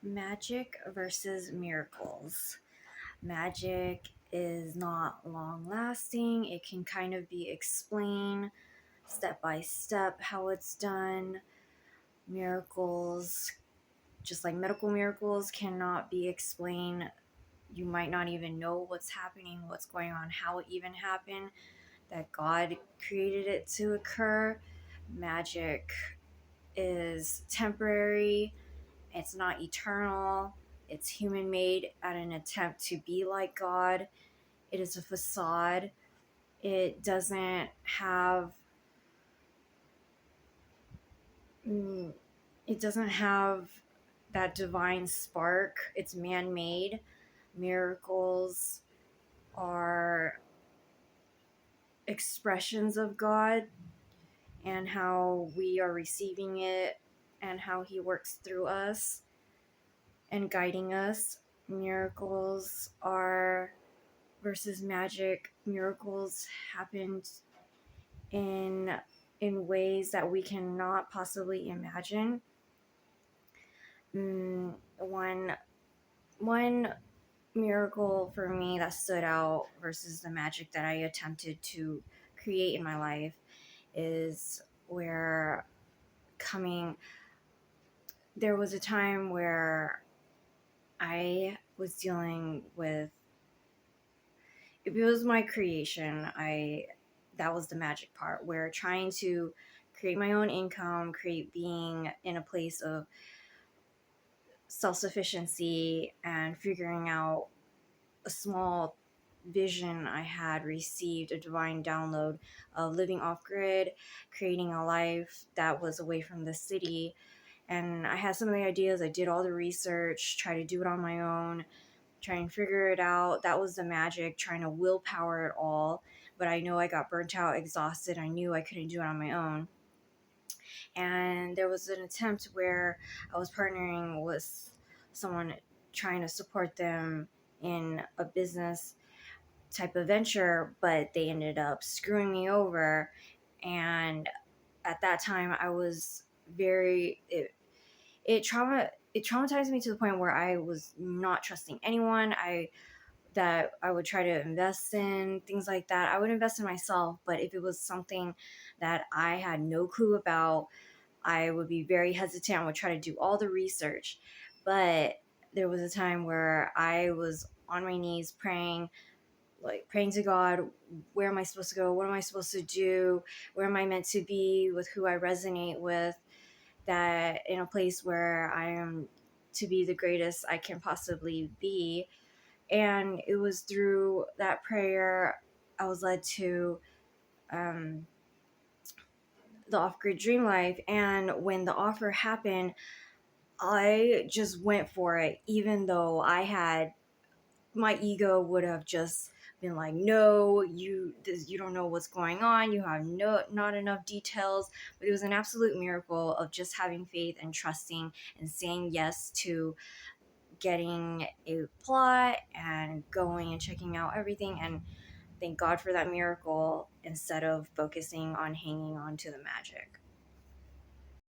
Magic versus miracles. Magic is not long lasting. It can kind of be explained step by step how it's done. Miracles, just like medical miracles, cannot be explained. You might not even know what's happening, what's going on, how it even happened, that God created it to occur. Magic is temporary. It's not eternal. It's human made at an attempt to be like God. It is a facade. It doesn't have mm, it doesn't have that divine spark. It's man-made. Miracles are expressions of God and how we are receiving it and how he works through us and guiding us. Miracles are versus magic. Miracles happened in ways that we cannot possibly imagine. One miracle for me that stood out versus the magic that I attempted to create in my life is where coming there was a time where I was dealing with, if it was my creation, I that was the magic part, where trying to create my own income, create being in a place of self-sufficiency and figuring out a small vision I had received, a divine download of living off grid, creating a life that was away from the city. And I had some of the ideas. I did all the research, try to do it on my own, try and figure it out. That was the magic, trying to willpower it all. But I know I got burnt out, exhausted. I knew I couldn't do it on my own. And there was an attempt where I was partnering with someone, trying to support them in a business type of venture, but they ended up screwing me over. And at that time, I was very it traumatized me to the point where I was not trusting anyone. I would try to invest in things like that. I would invest in myself, but if it was something that I had no clue about, I would be very hesitant. I would try to do all the research. But there was a time where I was on my knees praying, like praying to God, where am I supposed to go? What am I supposed to do? Where am I meant to be with who I resonate with? That in a place where I am to be the greatest I can possibly be. And it was through that prayer I was led to um, the Off Grid Dream Life. And when the offer happened, I just went for it, even though my ego would have just been like, no, you don't know what's going on, you have not enough details. But it was an absolute miracle of just having faith and trusting and saying yes to getting a plot and going and checking out everything. And thank God for that miracle, instead of focusing on hanging on to the magic.